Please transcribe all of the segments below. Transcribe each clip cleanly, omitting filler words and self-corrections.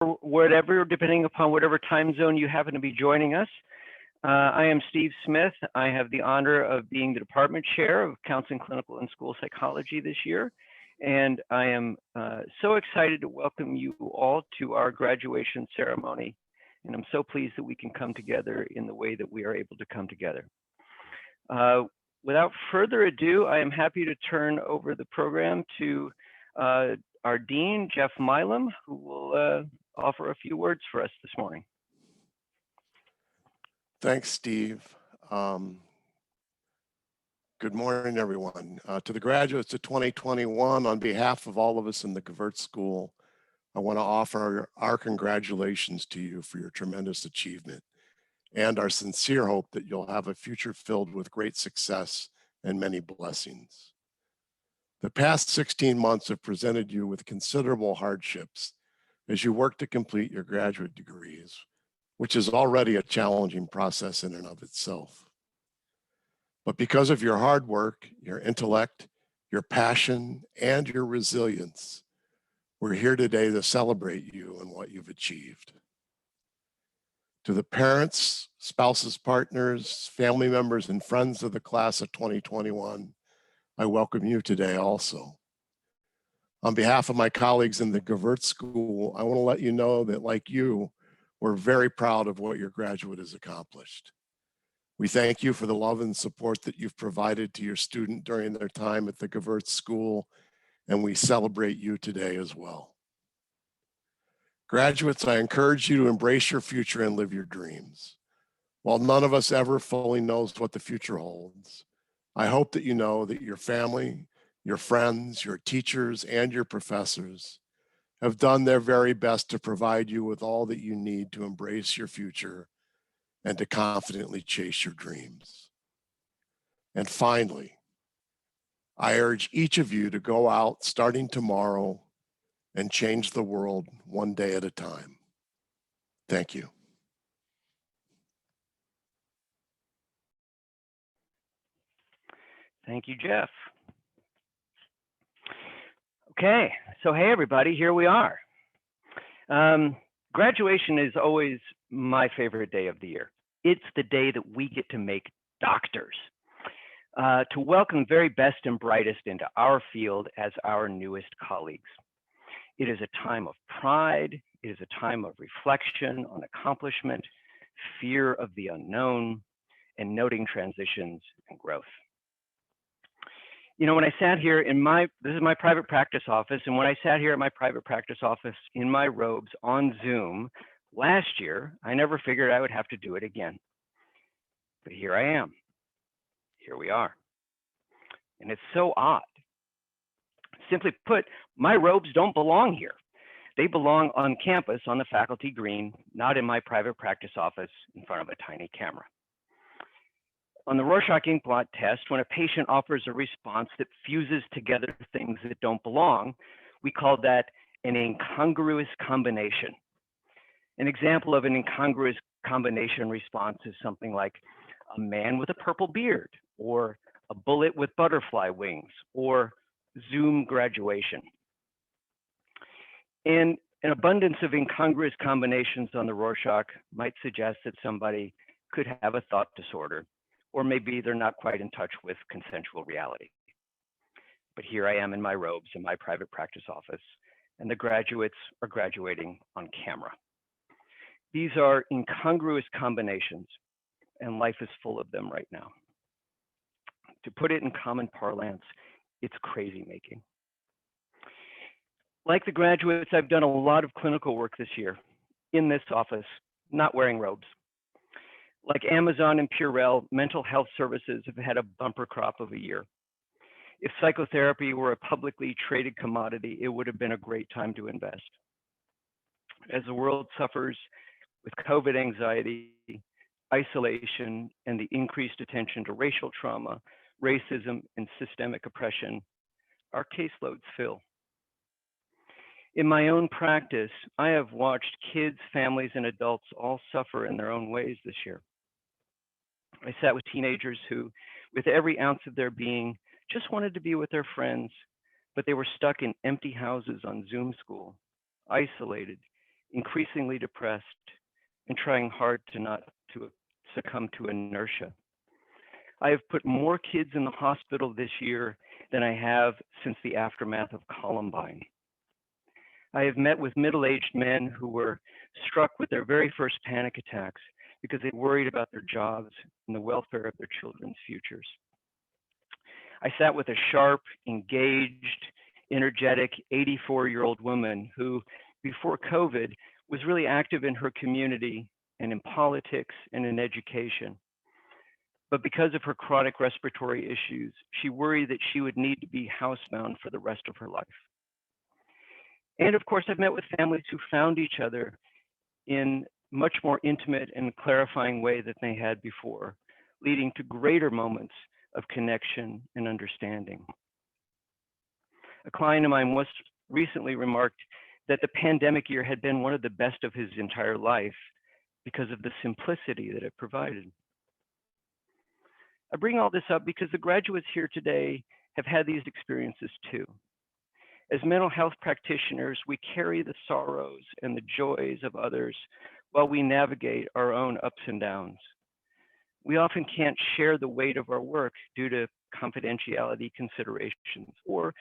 whatever, depending upon whatever time zone you happen to be joining us. I am Steve Smith. I have the honor of being the Department Chair of Counseling, Clinical, and School Psychology this year. And I am so excited to welcome you all to our graduation ceremony. And I'm so pleased that we can come together in the way that we are able to come together. Without further ado, I am happy to turn over the program to our Dean, Jeff Milam, who will offer a few words for us this morning. Thanks, Steve. Good morning, everyone. To the graduates of 2021, on behalf of all of us in the Gevirtz School, I want to offer our congratulations to you for your tremendous achievement and our sincere hope that you'll have a future filled with great success and many blessings. The past 16 months have presented you with considerable hardships as you work to complete your graduate degrees, which is already a challenging process in and of itself. But because of your hard work, your intellect, your passion, and your resilience, we're here today to celebrate you and what you've achieved. To the parents, spouses, partners, family members, and friends of the class of 2021, I welcome you today also. On behalf of my colleagues in the Gevirtz School, I want to let you know that, like you, we're very proud of what your graduate has accomplished. We thank you for the love and support that you've provided to your student during their time at the Gevirtz School, and we celebrate you today as well. Graduates, I encourage you to embrace your future and live your dreams. While none of us ever fully knows what the future holds, I hope that you know that your family, your friends, your teachers, and your professors have done their very best to provide you with all that you need to embrace your future and to confidently chase your dreams. And finally, I urge each of you to go out starting tomorrow and change the world one day at a time. Thank you. Thank you, Jeff. Okay, so hey everybody, here we are. Graduation is always my favorite day of the year. It's the day that we get to make doctors, to welcome the very best and brightest into our field as our newest colleagues. It is a time of pride. It is a time of reflection on accomplishment, fear of the unknown, and noting transitions and growth. You know, when I sat here this is my private practice office, and when I sat here at my private practice office in my robes on Zoom last year, I never figured I would have to do it again. But here I am. Here we are. And it's so odd. Simply put, my robes don't belong here. They belong on campus on the faculty green, not in my private practice office in front of a tiny camera. On the Rorschach ink blot test, when a patient offers a response that fuses together things that don't belong, we call that an incongruous combination. An example of an incongruous combination response is something like a man with a purple beard, or a bullet with butterfly wings, or Zoom graduation. And an abundance of incongruous combinations on the Rorschach might suggest that somebody could have a thought disorder, or maybe they're not quite in touch with consensual reality. But here I am in my robes in my private practice office, and the graduates are graduating on camera. These are incongruous combinations, and life is full of them right now. To put it in common parlance, it's crazy making. Like the graduates, I've done a lot of clinical work this year in this office, not wearing robes. Like Amazon and Purell, mental health services have had a bumper crop of a year. If psychotherapy were a publicly traded commodity, it would have been a great time to invest. As the world suffers with COVID anxiety, isolation, and the increased attention to racial trauma, racism, and systemic oppression, our caseloads fill. In my own practice, I have watched kids, families, and adults all suffer in their own ways this year. I sat with teenagers who, with every ounce of their being, just wanted to be with their friends, but they were stuck in empty houses on Zoom school, isolated, increasingly depressed, and trying hard to not to succumb to inertia. I have put more kids in the hospital this year than I have since the aftermath of Columbine. I have met with middle-aged men who were struck with their very first panic attacks because they worried about their jobs and the welfare of their children's futures. I sat with a sharp, engaged, energetic 84-year-old woman who, before COVID, was really active in her community and in politics and in education. But because of her chronic respiratory issues, she worried that she would need to be housebound for the rest of her life. And of course, I've met with families who found each other in much more intimate and clarifying way than they had before, leading to greater moments of connection and understanding. A client of mine was recently remarked that the pandemic year had been one of the best of his entire life because of the simplicity that it provided. I bring all this up because the graduates here today have had these experiences too. As mental health practitioners, we carry the sorrows and the joys of others while we navigate our own ups and downs. We often can't share the weight of our work due to confidentiality considerations, or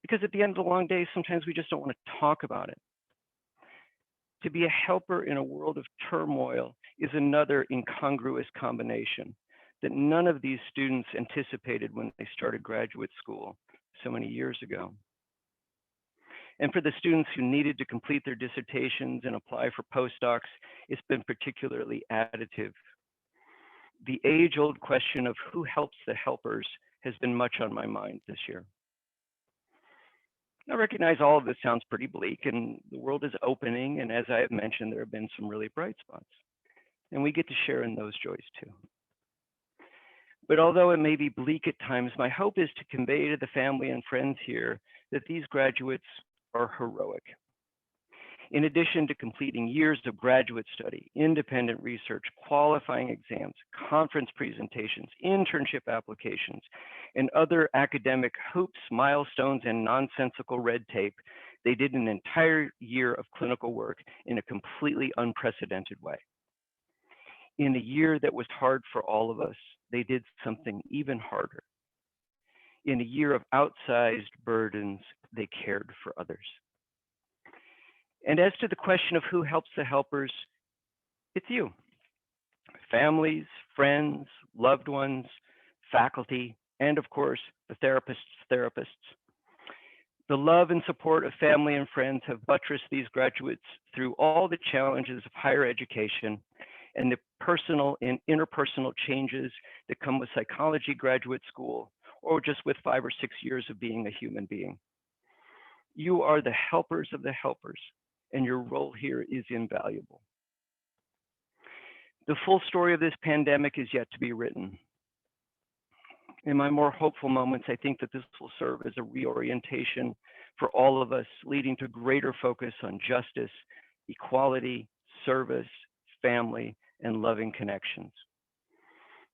because at the end of the long day, sometimes we just don't want to talk about it. To be a helper in a world of turmoil is another incongruous combination that none of these students anticipated when they started graduate school so many years ago. And for the students who needed to complete their dissertations and apply for postdocs, it's been particularly additive. The age-old question of who helps the helpers has been much on my mind this year. I recognize all of this sounds pretty bleak, and the world is opening, and as I have mentioned, there have been some really bright spots, and we get to share in those joys too. But although it may be bleak at times, my hope is to convey to the family and friends here that these graduates are heroic. In addition to completing years of graduate study, independent research, qualifying exams, conference presentations, internship applications, and other academic hoops, milestones, and nonsensical red tape, they did an entire year of clinical work in a completely unprecedented way. In a year that was hard for all of us, they did something even harder. In a year of outsized burdens, they cared for others. And as to the question of who helps the helpers, it's you. Families, friends, loved ones, faculty, and of course, the therapists. The love and support of family and friends have buttressed these graduates through all the challenges of higher education and the personal and interpersonal changes that come with psychology graduate school, or just with 5 or 6 years of being a human being. You are the helpers of the helpers, and your role here is invaluable. The full story of this pandemic is yet to be written. In my more hopeful moments, I think that this will serve as a reorientation for all of us, leading to greater focus on justice, equality, service, family, and loving connections.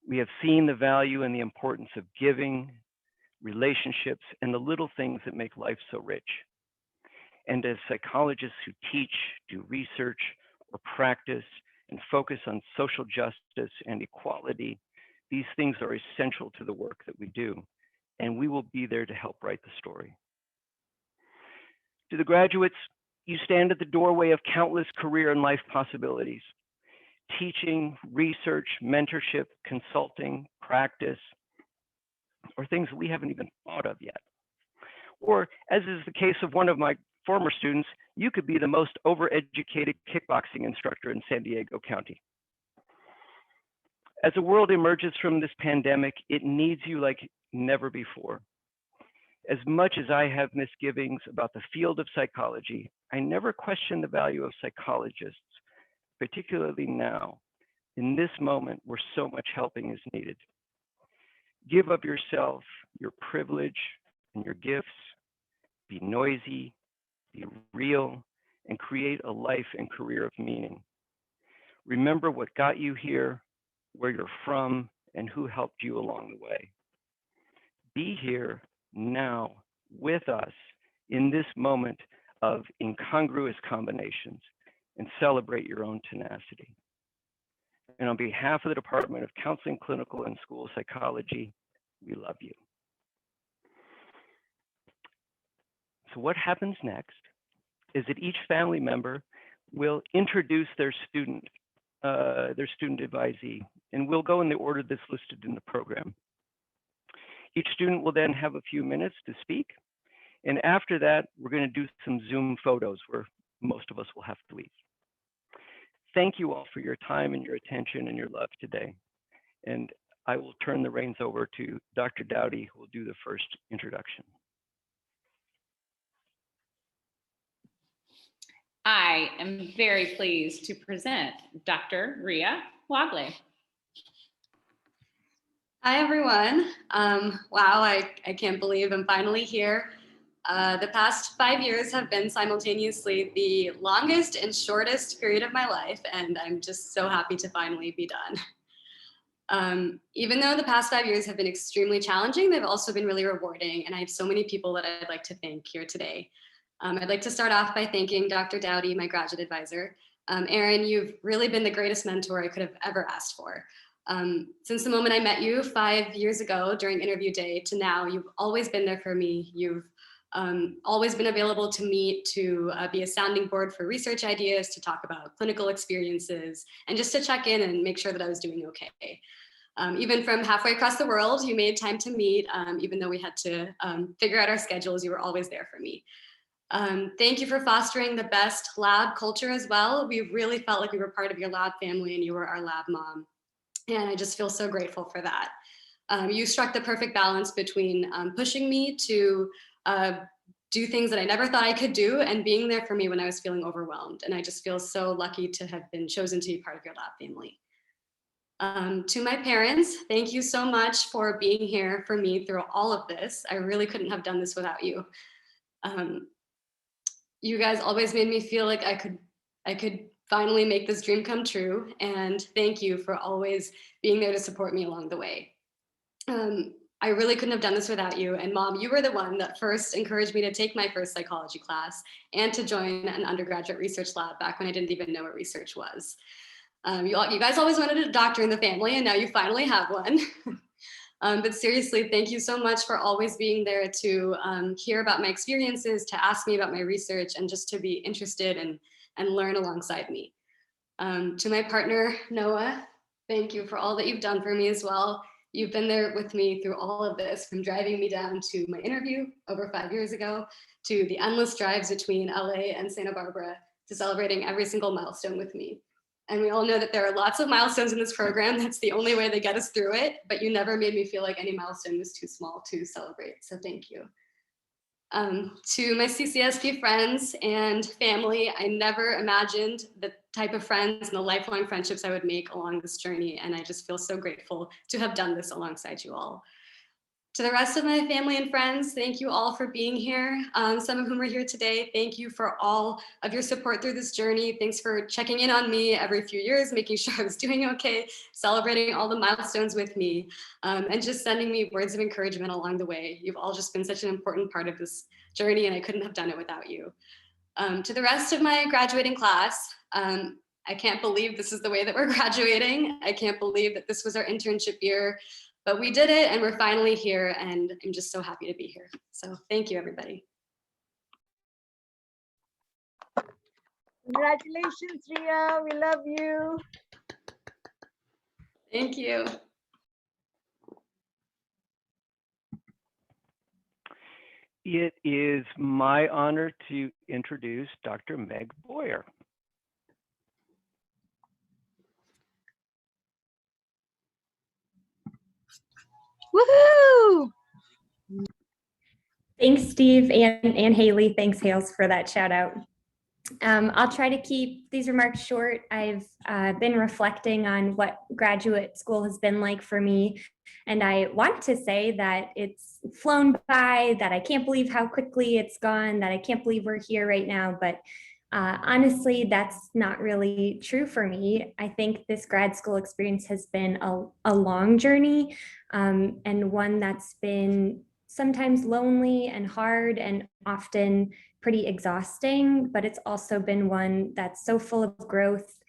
We have seen the value and the importance of giving, relationships, and the little things that make life so rich. And as psychologists who teach, do research, or practice, and focus on social justice and equality, these things are essential to the work that we do, and we will be there to help write the story. To the graduates, you stand at the doorway of countless career and life possibilities. Teaching, research, mentorship, consulting, practice, or things we haven't even thought of yet. Or, as is the case of one of my former students, you could be the most overeducated kickboxing instructor in San Diego County. As the world emerges from this pandemic, it needs you like never before. As much as I have misgivings about the field of psychology, I never question the value of psychologists, particularly now, in this moment where so much helping is needed. Give of yourself, your privilege, and your gifts. Be noisy, be real, and create a life and career of meaning. Remember what got you here, where you're from, and who helped you along the way. Be here now with us in this moment of incongruous combinations and celebrate your own tenacity. And on behalf of the Department of Counseling, Clinical, and School Psychology, we love you. So what happens next is that each family member will introduce their student advisee, and we'll go in the order that's listed in the program. Each student will then have a few minutes to speak. And after that, we're going to do some Zoom photos where most of us will have to leave. Thank you all for your time and your attention and your love today. And I will turn the reins over to Dr. Dowdy, who will do the first introduction. I am very pleased to present Dr. Ria Wagley. Hi, everyone. Wow, I can't believe I'm finally here. The past 5 years have been simultaneously the longest and shortest period of my life, and I'm just so happy to finally be done. Even though the past 5 years have been extremely challenging, they've also been really rewarding, and I have so many people that I'd like to thank here today. I'd like to start off by thanking Dr. Dowdy, my graduate advisor. Erin, you've really been the greatest mentor I could have ever asked for. Since the moment I met you 5 years ago during interview day to now, you've always been there for me. You've always been available to meet, to be a sounding board for research ideas, to talk about clinical experiences, and just to check in and make sure that I was doing okay. Even from halfway across the world, you made time to meet. Even though we had to figure out our schedules, you were always there for me. Thank you for fostering the best lab culture as well. We really felt like we were part of your lab family and you were our lab mom. And I just feel so grateful for that. You struck the perfect balance between pushing me to do things that I never thought I could do and being there for me when I was feeling overwhelmed. And I just feel so lucky to have been chosen to be part of your lab family. To my parents, thank you so much for being here for me through all of this. I really couldn't have done this without you. You guys always made me feel like I could finally make this dream come true. And thank you for always being there to support me along the way. I really couldn't have done this without you. And Mom, you were the one that first encouraged me to take my first psychology class and to join an undergraduate research lab back when I didn't even know what research was. You guys always wanted a doctor in the family, and now you finally have one. But seriously, thank you so much for always being there to hear about my experiences, to ask me about my research, and just to be interested and learn alongside me. To my partner, Noah, thank you for all that you've done for me as well. You've been there with me through all of this, from driving me down to my interview over 5 years ago, to the endless drives between LA and Santa Barbara, to celebrating every single milestone with me. And we all know that there are lots of milestones in this program. That's the only way they get us through it, but you never made me feel like any milestone was too small to celebrate, so thank you. To my CCSP friends and family, I never imagined the type of friends and the lifelong friendships I would make along this journey, and I just feel so grateful to have done this alongside you all. To the rest of my family and friends, thank you all for being here. Some of whom are here today. Thank you for all of your support through this journey. Thanks for checking in on me every few years, making sure I was doing okay, celebrating all the milestones with me, and just sending me words of encouragement along the way. You've all just been such an important part of this journey, and I couldn't have done it without you. To the rest of my graduating class, I can't believe this is the way that we're graduating. I can't believe that this was our internship year. But we did it, and we're finally here, and I'm just so happy to be here. So thank you, everybody. Congratulations, Ria. We love you. Thank you. It is my honor to introduce Dr. Meg Boyer. Woohoo! Thanks, Steve and Haley. Thanks, Hales, for that shout out. I'll try to keep these remarks short. I've been reflecting on what graduate school has been like for me, and I want to say that it's flown by, that I can't believe how quickly it's gone, that I can't believe we're here right now, but honestly, that's not really true for me. I think this grad school experience has been a long journey, and one that's been sometimes lonely and hard and often pretty exhausting, but it's also been one that's so full of growth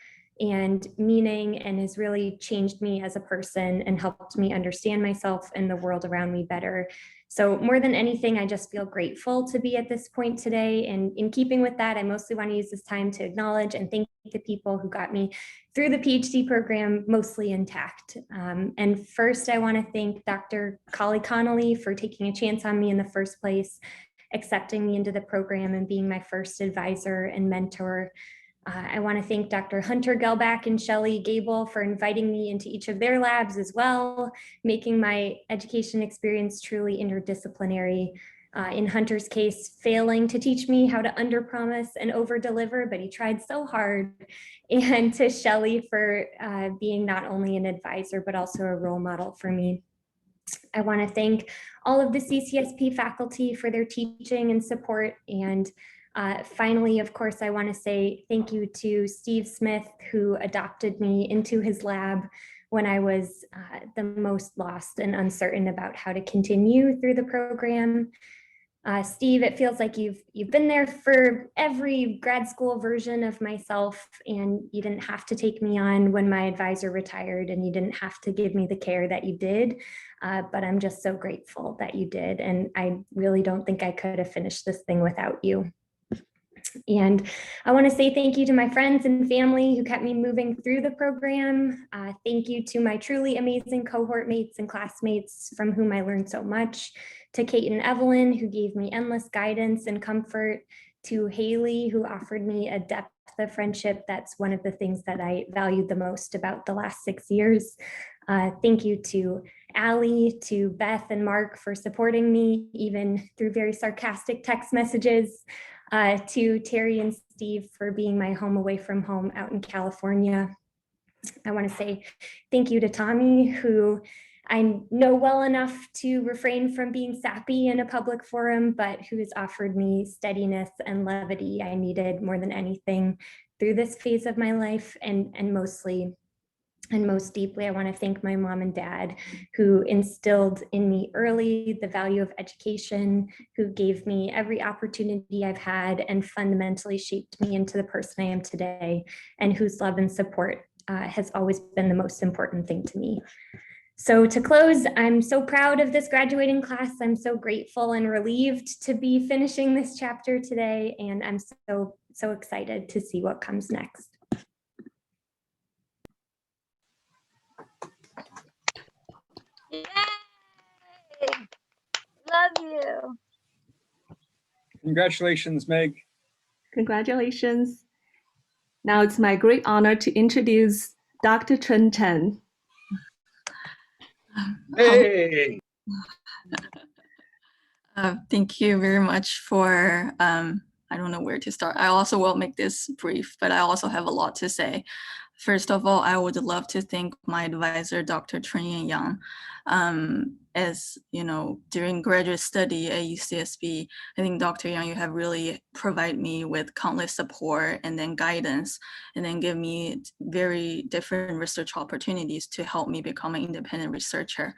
and meaning, and has really changed me as a person and helped me understand myself and the world around me better. So more than anything, I just feel grateful to be at this point today. And in keeping with that, I mostly want to use this time to acknowledge and thank the people who got me through the PhD program mostly intact. And first, I want to thank Dr. Collie Connolly for taking a chance on me in the first place, accepting me into the program and being my first advisor and mentor. I want to thank Dr. Hunter Gelbach and Shelley Gable for inviting me into each of their labs as well, making my education experience truly interdisciplinary. In Hunter's case, failing to teach me how to underpromise and overdeliver, but he tried so hard. And to Shelley for being not only an advisor, but also a role model for me. I want to thank all of the CCSP faculty for their teaching and support. And finally, of course, I want to say thank you to Steve Smith, who adopted me into his lab when I was the most lost and uncertain about how to continue through the program. Steve, it feels like you've been there for every grad school version of myself, and you didn't have to take me on when my advisor retired, and you didn't have to give me the care that you did, but I'm just so grateful that you did, and I really don't think I could have finished this thing without you. And I want to say thank you to my friends and family who kept me moving through the program. Thank you to my truly amazing cohort mates and classmates from whom I learned so much. To Kate and Evelyn, who gave me endless guidance and comfort. To Haley, who offered me a depth of friendship. That's one of the things that I valued the most about the last 6 years. Thank you to Allie, to Beth and Mark for supporting me, even through very sarcastic text messages. To Terry and Steve for being my home away from home out in California. I want to say thank you to Tommy, who I know well enough to refrain from being sappy in a public forum, but who has offered me steadiness and levity I needed more than anything through this phase of my life. And most deeply, I want to thank my mom and dad, who instilled in me early the value of education, who gave me every opportunity I've had and fundamentally shaped me into the person I am today, and whose love and support has always been the most important thing to me. So to close, I'm so proud of this graduating class. I'm so grateful and relieved to be finishing this chapter today, and I'm so excited to see what comes next. Yay! Love you. Congratulations, Meg. Congratulations. Now it's my great honor to introduce Dr. Trenten. Hey! Thank you very much for, I don't know where to start. I also will make this brief, but I also have a lot to say. First of all, I would love to thank my advisor, Dr. Trenten Yang. As you know, during graduate study at UCSB, I think Dr. Yang, you have really provided me with countless support and then guidance, and then give me very different research opportunities to help me become an independent researcher.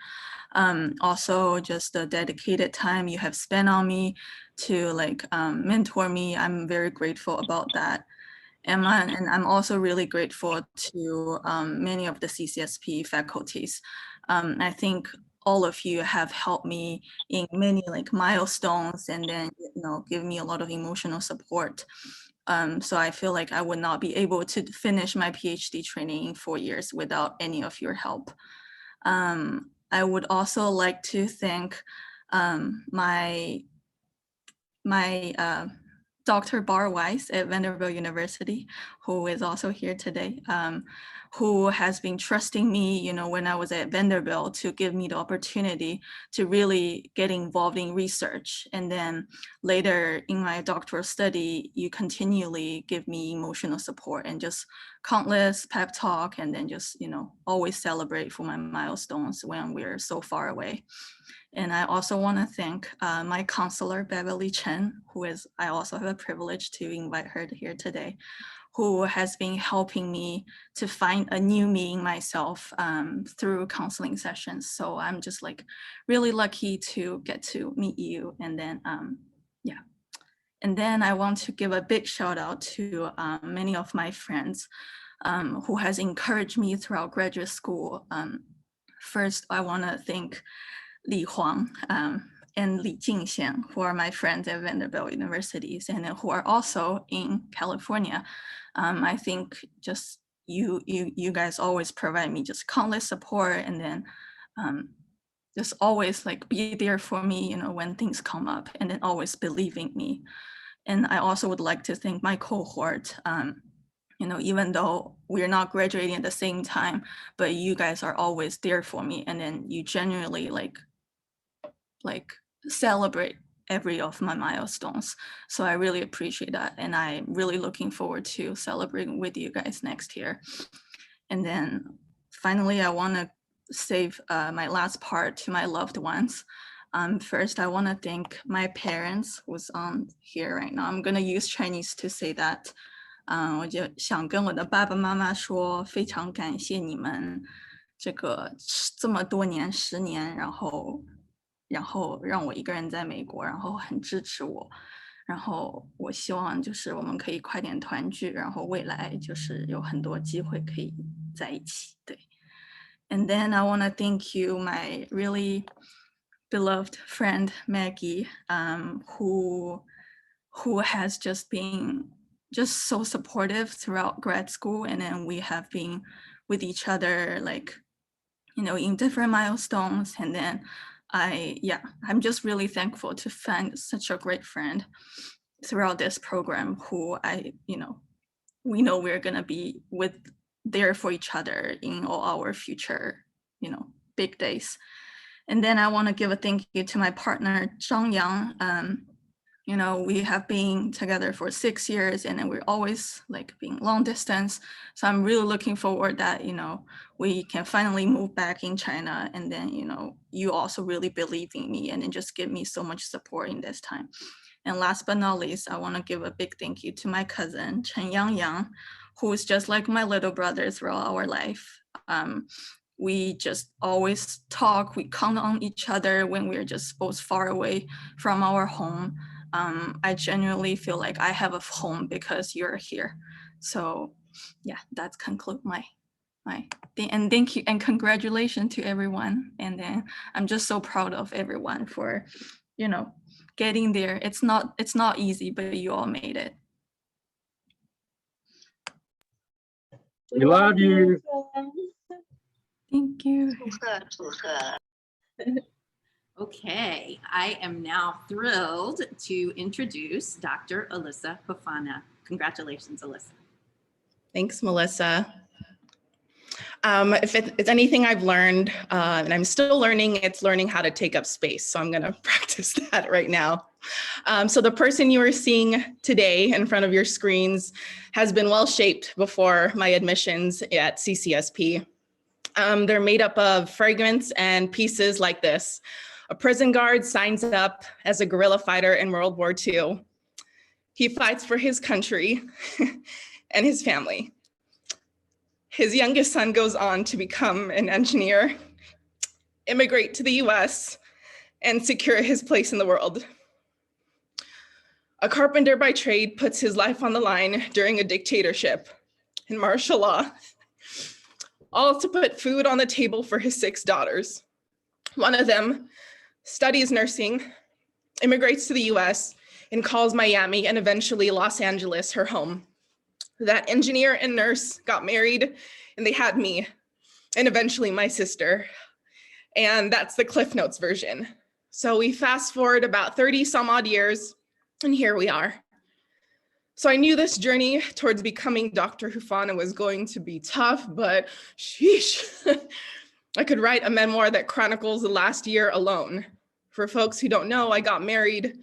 Also, just the dedicated time you have spent on me to mentor me. I'm very grateful about that. And I'm also really grateful to many of the CCSP faculties. I think all of you have helped me in many milestones, and then give me a lot of emotional support. So I feel like I would not be able to finish my PhD training in 4 years without any of your help. I would also like to thank my Dr. Bar Weiss at Vanderbilt University, who is also here today, who has been trusting me, when I was at Vanderbilt, to give me the opportunity to really get involved in research. And then later in my doctoral study, you continually give me emotional support and just countless pep talk, and then just, always celebrate for my milestones when we're so far away. And I also want to thank my counselor, Beverly Chen, I also have a privilege to invite her here today, who has been helping me to find a new me in myself through counseling sessions. So I'm just really lucky to get to meet you. And then, And then I want to give a big shout out to many of my friends who has encouraged me throughout graduate school. First, I want to thank Li Huang and Li Jingxian, who are my friends at Vanderbilt Universities and who are also in California. I think just you guys always provide me just countless support, and then just always like be there for me, you know, when things come up, and then always believing me. And I also would like to thank my cohort. You know, even though we're not graduating at the same time, but you guys are always there for me, and then you genuinely like celebrate every of my milestones. So I really appreciate that, and I'm really looking forward to celebrating with you guys next year. And then finally, I want to save my last part to my loved ones. First, I want to thank my parents who's on here right now. I'm going to use Chinese to say that. 我就想跟我的爸爸妈妈说，非常感谢你们这么多年10年，然后让我一个人在美国，然后很支持我，然后我希望就是我们可以快点团聚，然后未来就是有很多机会可以在一起。对。And then I want to thank you, my really beloved friend Maggie, who has just been just so supportive throughout grad school, and then we have been with each other, like, you know, in different milestones. And then I'm just really thankful to find such a great friend throughout this program who we know we're gonna be there for each other in all our future, you know, big days. And then I want to give a thank you to my partner, Zhang Yang. You know, we have been together for 6 years, and then we're always like being long distance. So I'm really looking forward that, you know, we can finally move back in China. And then, you know, you also really believe in me and then just give me so much support in this time. And last but not least, I want to give a big thank you to my cousin, Chen Yang, who is just like my little brother throughout our life. We just always talk, we count on each other when we're just both far away from our home. I genuinely feel like I have a home because you're here. So yeah, that's conclude my thing. And thank you and congratulations to everyone. And then I'm just so proud of everyone for, you know, getting there. It's not easy, but you all made it. We love you. Thank you. Okay, I am now thrilled to introduce Dr. Alyssa Fofana. Congratulations, Alyssa. Thanks, Melissa. If it's anything I've learned, and I'm still learning, it's learning how to take up space. So I'm gonna practice that right now. So the person you are seeing today in front of your screens has been well-shaped before my admissions at CCSP. They're made up of fragments and pieces like this. A prison guard signs up as a guerrilla fighter in World War II. He fights for his country and his family. His youngest son goes on to become an engineer, immigrate to the US, and secure his place in the world. A carpenter by trade puts his life on the line during a dictatorship and martial law, all to put food on the table for his 6 daughters. One of them studies nursing, immigrates to the US, and calls Miami and eventually Los Angeles her home. That engineer and nurse got married, and they had me, and eventually my sister. And that's the Cliff Notes version. So we fast forward about 30 some odd years, and here we are. So I knew this journey towards becoming Dr. Fofana was going to be tough, but sheesh. I could write a memoir that chronicles the last year alone. For folks who don't know, I got married,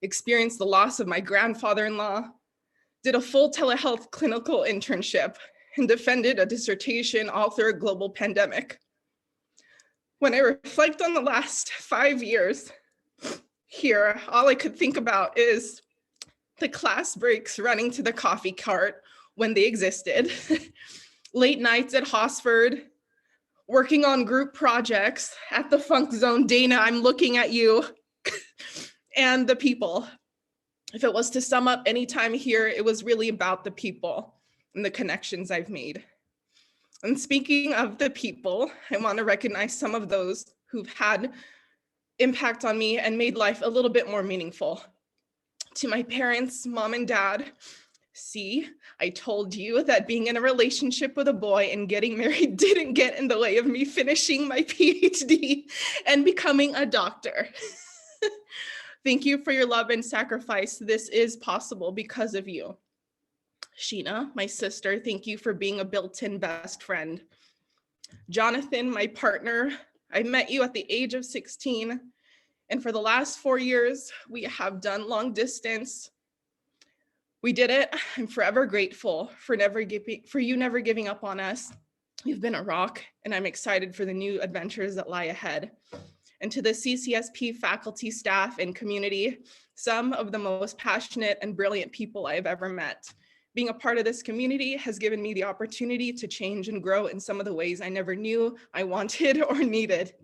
experienced the loss of my grandfather-in-law, did a full telehealth clinical internship, and defended a dissertation all through a global pandemic. When I reflect on the last 5 years here, all I could think about is the class breaks running to the coffee cart when they existed, late nights at Hosford, working on group projects at the Funk Zone. Dana, I'm looking at you, and the people. If it was to sum up any time here, it was really about the people and the connections I've made. And speaking of the people, I want to recognize some of those who've had impact on me and made life a little bit more meaningful. To my parents, mom and dad, see, I told you that being in a relationship with a boy and getting married didn't get in the way of me finishing my PhD and becoming a doctor. Thank you for your love and sacrifice. This is possible because of you. Sheena, my sister, thank you for being a built-in best friend. Jonathan, my partner, I met you at the age of 16, and for the last 4 years, we have done long distance. We did it. I'm forever grateful for you never giving up on us. You've been a rock, and I'm excited for the new adventures that lie ahead. And to the CCSP faculty, staff, and community, some of the most passionate and brilliant people I've ever met. Being a part of this community has given me the opportunity to change and grow in some of the ways I never knew I wanted or needed.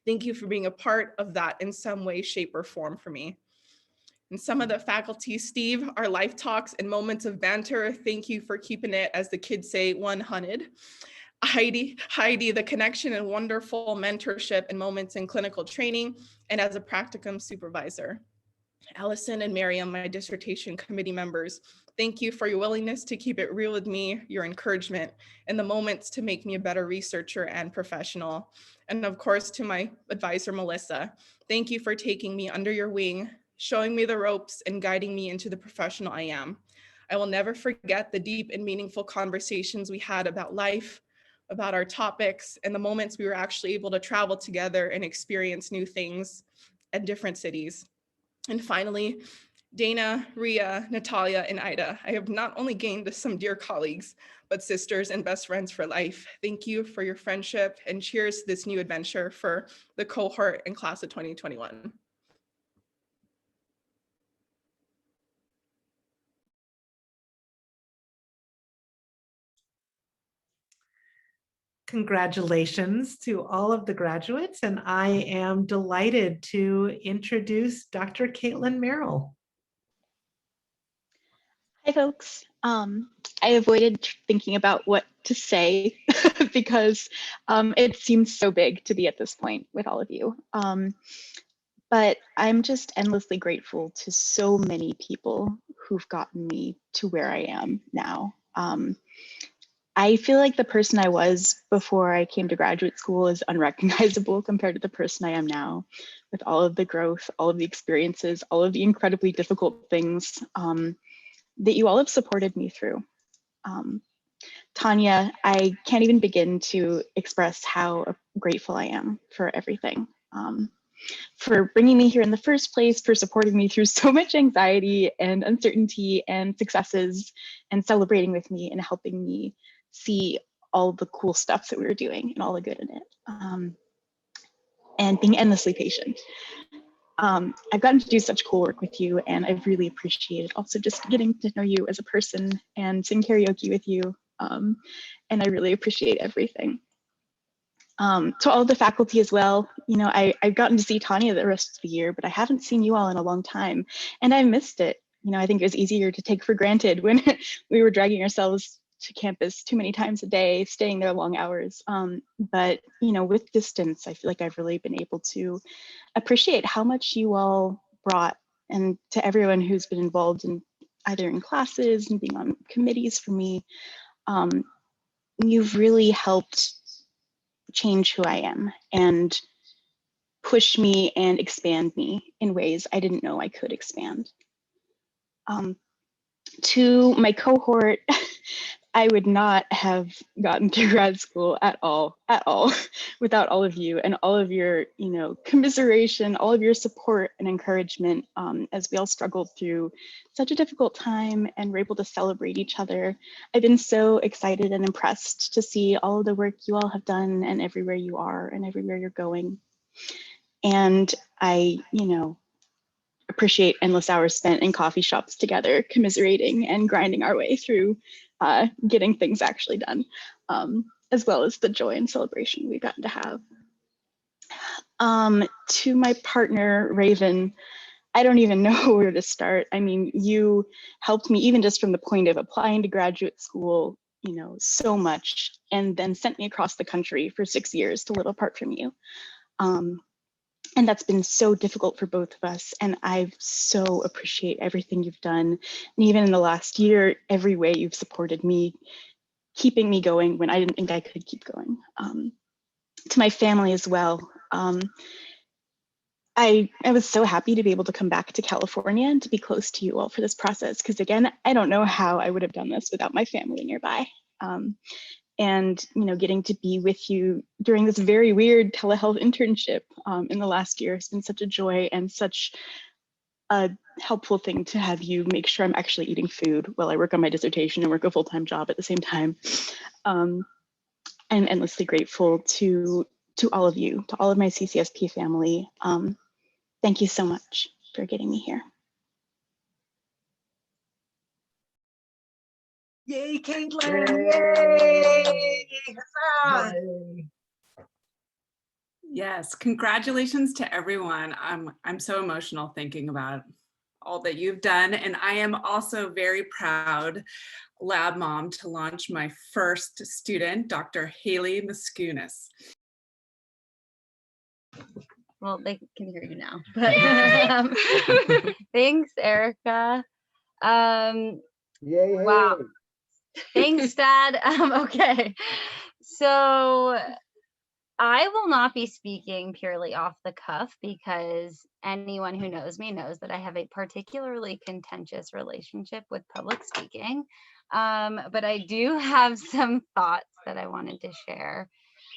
Thank you for being a part of that in some way, shape, or form for me. And some of the faculty, Steve, our life talks and moments of banter, thank you for keeping it, as the kids say, 100. Heidi, the connection and wonderful mentorship and moments in clinical training and as a practicum supervisor. Allison and Miriam, my dissertation committee members, thank you for your willingness to keep it real with me, your encouragement, and the moments to make me a better researcher and professional. And of course, to my advisor, Melissa, thank you for taking me under your wing, showing me the ropes and guiding me into the professional I am. I will never forget the deep and meaningful conversations we had about life, about our topics, and the moments we were actually able to travel together and experience new things at different cities. And finally, Dana, Ria, Natalia, and Ida, I have not only gained some dear colleagues, but sisters and best friends for life. Thank you for your friendship, and cheers to this new adventure for the cohort and class of 2021. Congratulations to all of the graduates, and I am delighted to introduce Dr. Caitlin Merrill. Hi, folks. I avoided thinking about what to say because it seems so big to be at this point with all of you. But I'm just endlessly grateful to so many people who've gotten me to where I am now. I feel like the person I was before I came to graduate school is unrecognizable compared to the person I am now, with all of the growth, all of the experiences, all of the incredibly difficult things that you all have supported me through. Tanya, I can't even begin to express how grateful I am for everything. For bringing me here in the first place, for supporting me through so much anxiety and uncertainty and successes, and celebrating with me and helping me see all the cool stuff that we were doing and all the good in it, and being endlessly patient. I've gotten to do such cool work with you, and I've really appreciated also just getting to know you as a person and sing karaoke with you, and I really appreciate everything. To all of the faculty as well, you know, I've gotten to see Tanya the rest of the year, but I haven't seen you all in a long time, and I missed it. You know, I think it was easier to take for granted when we were dragging ourselves to campus too many times a day, staying there long hours. But, you know, with distance, I feel like I've really been able to appreciate how much you all brought, and to everyone who's been involved in either in classes and being on committees for me, you've really helped change who I am and push me and expand me in ways I didn't know I could expand. To my cohort, I would not have gotten through grad school at all, without all of you and all of your, you know, commiseration, all of your support and encouragement, as we all struggled through such a difficult time and were able to celebrate each other. I've been so excited and impressed to see all of the work you all have done and everywhere you are and everywhere you're going. And I, you know, appreciate endless hours spent in coffee shops together, commiserating and grinding our way through getting things actually done, as well as the joy and celebration we've gotten to have. To my partner, Raven, I don't even know where to start. I mean, you helped me even just from the point of applying to graduate school, you know, so much, and then sent me across the country for 6 years to live apart from you. And that's been so difficult for both of us. And I so appreciate everything you've done. And even in the last year, every way you've supported me, keeping me going when I didn't think I could keep going. To my family as well. I was so happy to be able to come back to California and to be close to you all for this process. Because again, I don't know how I would have done this without my family nearby. And you know, getting to be with you during this very weird telehealth internship in the last year has been such a joy and such a helpful thing to have you make sure I'm actually eating food while I work on my dissertation and work a full-time job at the same time. I'm endlessly grateful to all of you, to all of my CCSP family. Thank you so much for getting me here. Yay, Caitlin! Yay! Huzzah! Yes, congratulations to everyone. I'm so emotional thinking about all that you've done, and I am also very proud lab mom to launch my first student, Dr. Haley Maskunis. Well, they can hear you now. But thanks, Erica. Yay! Wow. Thanks, Dad. Okay. So I will not be speaking purely off the cuff because anyone who knows me knows that I have a particularly contentious relationship with public speaking. But I do have some thoughts that I wanted to share.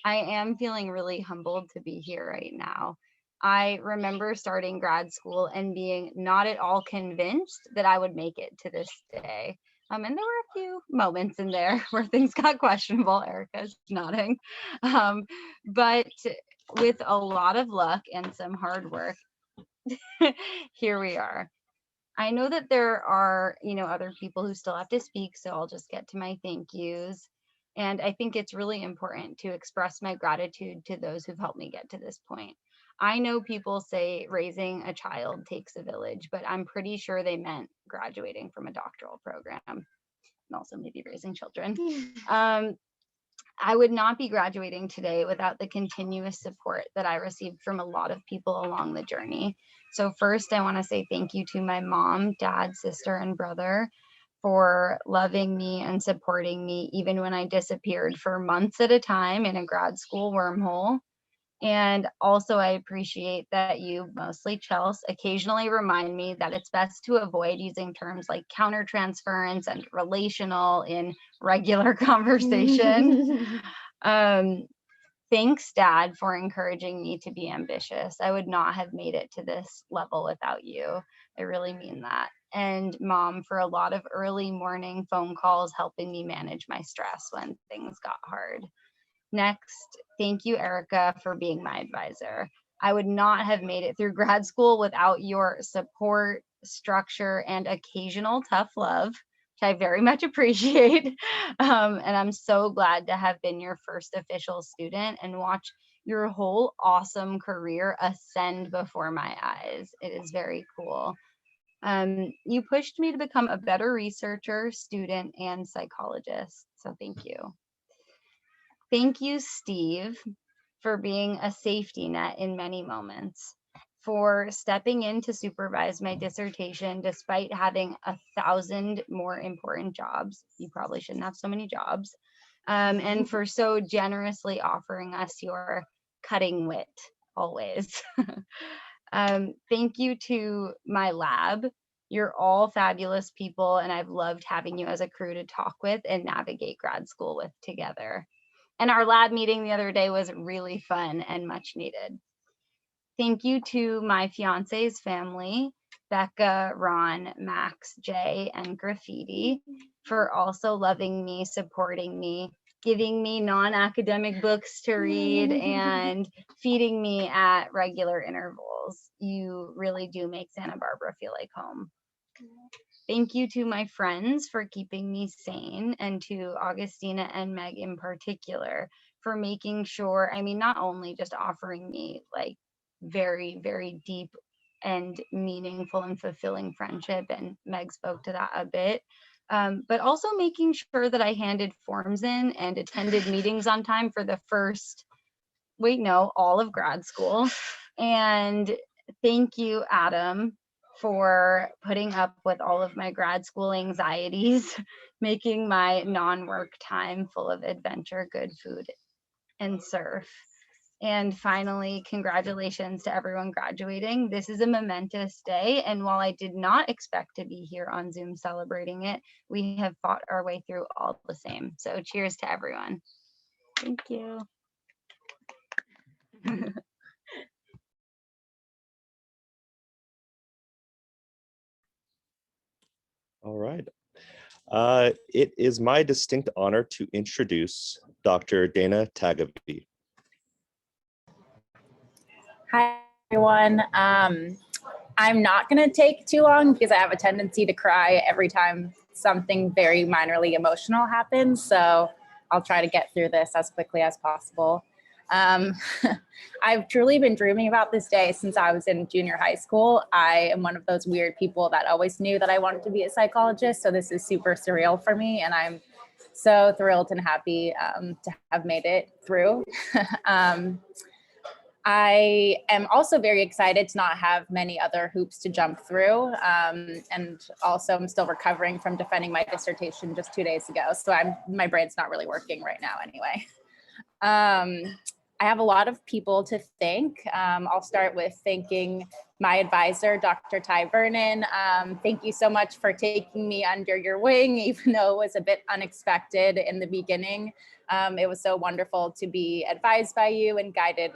I am feeling really humbled to be here right now. I remember starting grad school and being not at all convinced that I would make it to this day. And there were a few moments in there where things got questionable. Erica's nodding. But with a lot of luck and some hard work, here we are. I know that there are, other people who still have to speak, so I'll just get to my thank yous. And I think it's really important to express my gratitude to those who've helped me get to this point. I know people say raising a child takes a village, but I'm pretty sure they meant graduating from a doctoral program and also maybe raising children. I would not be graduating today without the continuous support that I received from a lot of people along the journey. So first, I want to say thank you to my mom, dad, sister, and brother for loving me and supporting me even when I disappeared for months at a time in a grad school wormhole. And also I appreciate that you, mostly Chels, occasionally remind me that it's best to avoid using terms like countertransference and relational in regular conversation. Thanks, Dad, for encouraging me to be ambitious. I would not have made it to this level without you. I really mean that. And Mom, for a lot of early morning phone calls helping me manage my stress when things got hard. Next, thank you, Erica, for being my advisor. I would not have made it through grad school without your support, structure, and occasional tough love, which I very much appreciate. And I'm so glad to have been your first official student and watch your whole awesome career ascend before my eyes. It is very cool. You pushed me to become a better researcher, student, and psychologist. So thank you. Thank you, Steve, for being a safety net in many moments, for stepping in to supervise my dissertation despite having 1,000 more important jobs. You probably shouldn't have so many jobs. And for so generously offering us your cutting wit always. Thank you to my lab. You're all fabulous people, and I've loved having you as a crew to talk with and navigate grad school with together. And our lab meeting the other day was really fun and much needed. Thank you to my fiance's family, Becca, Ron, Max, Jay, and Graffiti, for also loving me, supporting me, giving me non-academic books to read, and feeding me at regular intervals. You really do make Santa Barbara feel like home. Thank you to my friends for keeping me sane, and to Augustina and Meg in particular for making sure, not only just offering me like very, very deep and meaningful and fulfilling friendship. And Meg spoke to that a bit. But also making sure that I handed forms in and attended meetings on time for the first, all of grad school. And thank you, Adam, for putting up with all of my grad school anxieties, making my non-work time full of adventure, good food, and surf. And finally, congratulations to everyone graduating. This is a momentous day. And while I did not expect to be here on Zoom celebrating it, we have fought our way through all the same. So cheers to everyone. Thank you. All right. It is my distinct honor to introduce Dr. Dana Tagovi. Hi, everyone. I'm not going to take too long because I have a tendency to cry every time something very minorly emotional happens. So I'll try to get through this as quickly as possible. I've truly been dreaming about this day since I was in junior high school. I am one of those weird people that always knew that I wanted to be a psychologist. So this is super surreal for me. And I'm so thrilled and happy to have made it through. I am also very excited to not have many other hoops to jump through. And also I'm still recovering from defending my dissertation just 2 days ago. So my brain's not really working right now anyway. I have a lot of people to thank. I'll start with thanking my advisor, Dr. Ty Vernon. Thank you so much for taking me under your wing, even though it was a bit unexpected in the beginning. It was so wonderful to be advised by you and guided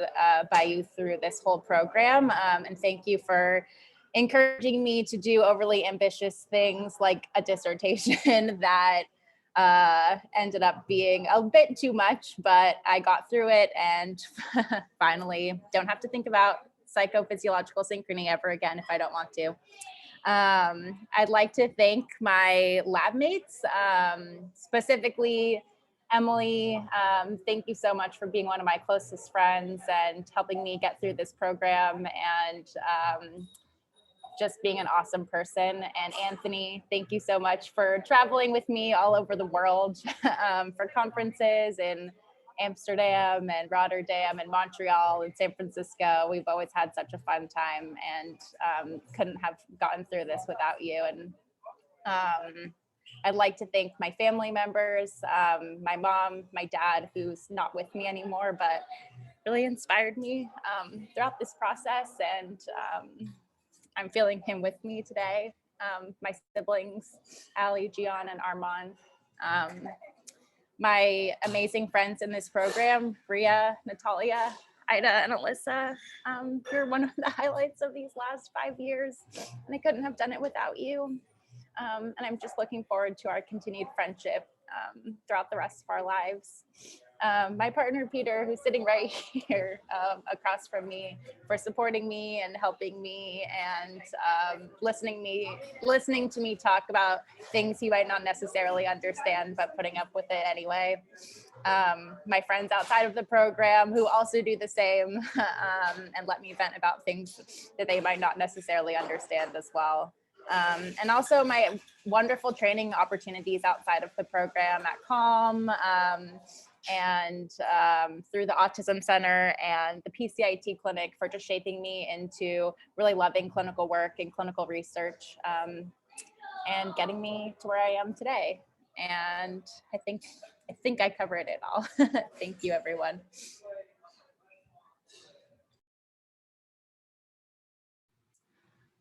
by you through this whole program. And thank you for encouraging me to do overly ambitious things like a dissertation that ended up being a bit too much, but I got through it and finally don't have to think about psychophysiological synchrony ever again if I don't want to. I'd like to thank my lab mates, specifically Emily. Thank you so much for being one of my closest friends and helping me get through this program and just being an awesome person. And Anthony, thank you so much for traveling with me all over the world for conferences in Amsterdam and Rotterdam and Montreal and San Francisco. We've always had such a fun time and couldn't have gotten through this without you. And I'd like to thank my family members, my mom, my dad, who's not with me anymore, but really inspired me throughout this process. And I'm feeling him with me today. My siblings, Ali, Gian, and Armand. My amazing friends in this program, Ria, Natalia, Ida, and Alyssa. You're one of the highlights of these last 5 years, and I couldn't have done it without you. And I'm just looking forward to our continued friendship throughout the rest of our lives. My partner, Peter, who's sitting right here across from me, for supporting me and helping me and listening to me talk about things he might not necessarily understand, but putting up with it anyway. My friends outside of the program who also do the same and let me vent about things that they might not necessarily understand as well. And also my wonderful training opportunities outside of the program at CALM, and through the Autism Center and the PCIT clinic for just shaping me into really loving clinical work and clinical research and getting me to where I am today. And I think I covered it all. Thank you, everyone.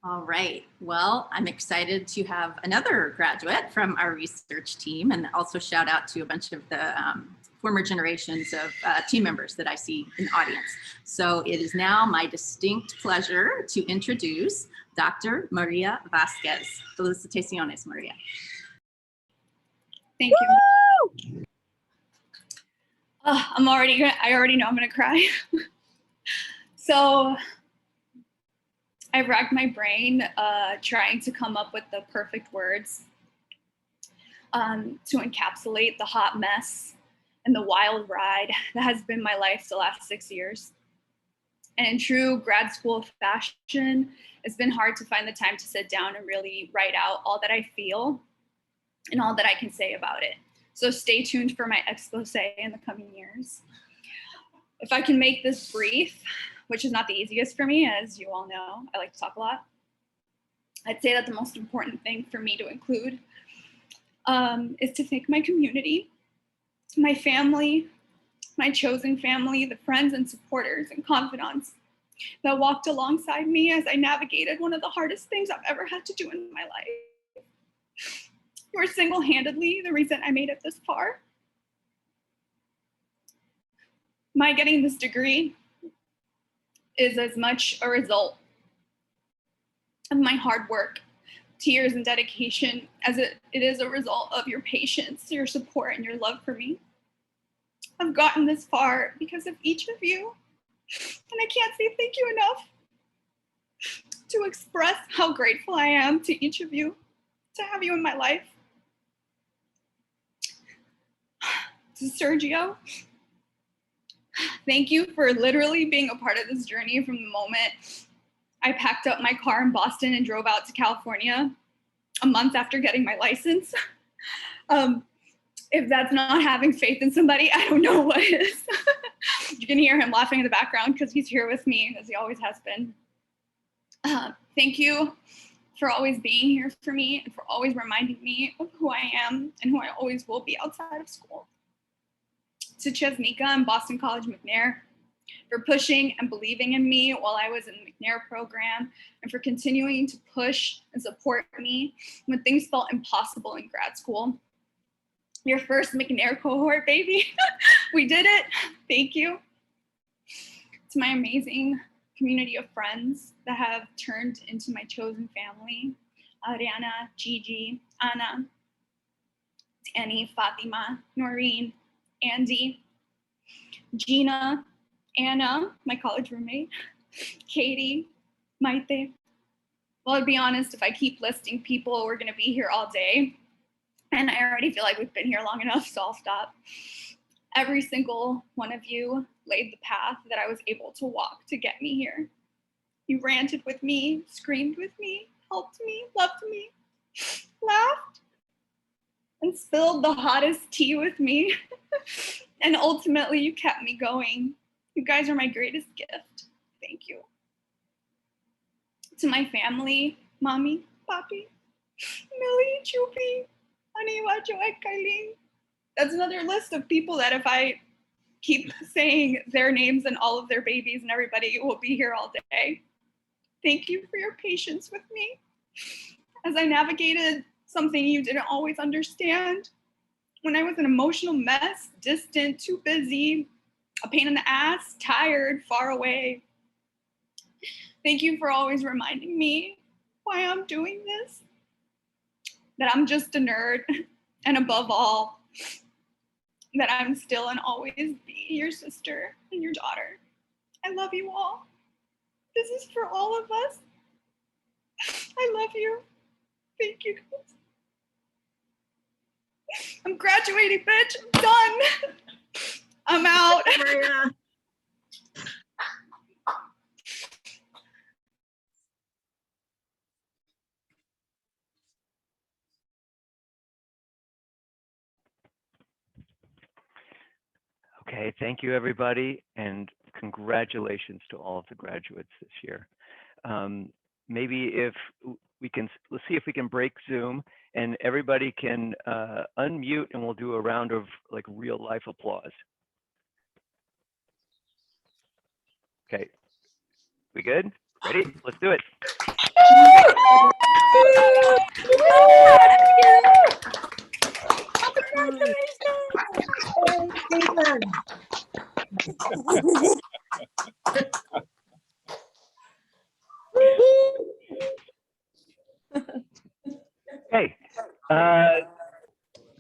All right, well, I'm excited to have another graduate from our research team, and also shout out to a bunch of the former generations of team members that I see in the audience. So it is now my distinct pleasure to introduce Dr. Maria Vasquez. Felicitaciones, Maria. Thank you. I already know I'm gonna cry. So I've racked my brain trying to come up with the perfect words to encapsulate the hot mess and the wild ride that has been my life the last 6 years. And in true grad school fashion, it's been hard to find the time to sit down and really write out all that I feel and all that I can say about it. So stay tuned for my expose in the coming years. If I can make this brief, which is not the easiest for me, as you all know, I like to talk a lot. I'd say that the most important thing for me to include is to thank my community, my family, my chosen family, the friends and supporters and confidants that walked alongside me as I navigated one of the hardest things I've ever had to do in my life. You are single-handedly the reason I made it this far. My getting this degree is as much a result of my hard work, tears, and dedication as it is a result of your patience, your support, and your love for me. I've gotten this far because of each of you, and I can't say thank you enough to express how grateful I am to each of you, to have you in my life. To Sergio, thank you for literally being a part of this journey from the moment I packed up my car in Boston and drove out to California a month after getting my license. If that's not having faith in somebody, I don't know what is. You can hear him laughing in the background because he's here with me, as he always has been. Thank you for always being here for me and for always reminding me of who I am and who I always will be outside of school. To Chesnika and Boston College McNair, for pushing and believing in me while I was in the McNair program, and for continuing to push and support me when things felt impossible in grad school. Your first McNair cohort, baby. We did it. Thank you. To my amazing community of friends that have turned into my chosen family, Ariana, Gigi, Anna, Annie, Fatima, Noreen, Andy, Gina, Anna, my college roommate, Katie, Maite. Well, to be honest, if I keep listing people, we're gonna be here all day. And I already feel like we've been here long enough, so I'll stop. Every single one of you laid the path that I was able to walk to get me here. You ranted with me, screamed with me, helped me, loved me, laughed, and spilled the hottest tea with me. And ultimately, you kept me going. You guys are my greatest gift. Thank you. To my family, Mommy, Papi, Millie, Chupi, Aniwa, Joek, Kailing. That's another list of people that if I keep saying their names and all of their babies and everybody will be here all day. Thank you for your patience with me as I navigated something you didn't always understand. When I was an emotional mess, distant, too busy, a pain in the ass, tired, far away. Thank you for always reminding me why I'm doing this, that I'm just a nerd, and above all, that I'm still and always be your sister and your daughter. I love you all. This is for all of us. I love you. Thank you, guys. I'm graduating, bitch. I'm done. I'm out. Maria. Okay, thank you, everybody, and congratulations to all of the graduates this year. Maybe if we can, let's see if we can break Zoom and everybody can unmute and we'll do a round of like real life applause. Okay, we good? Ready? Let's do it. Hey,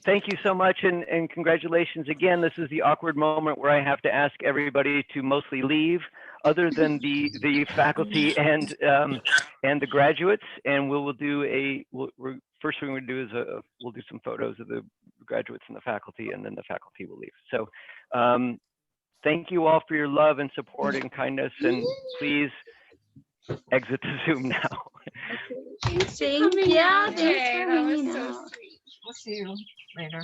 thank you so much and congratulations again. This is the awkward moment where I have to ask everybody to mostly leave, other than the faculty and the graduates. And we will do first thing we're gonna do is we'll do some photos of the graduates and the faculty, and then the faculty will leave. So thank you all for your love and support and kindness, and please exit the Zoom now. Thank you. Yeah, thanks for hanging out. We'll see you later.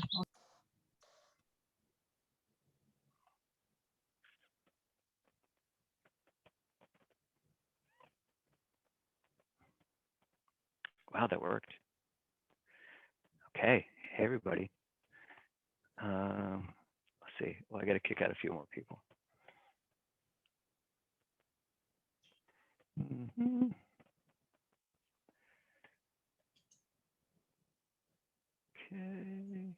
Wow, that worked. Okay, hey everybody. Let's see. Well, I got to kick out a few more people. Okay.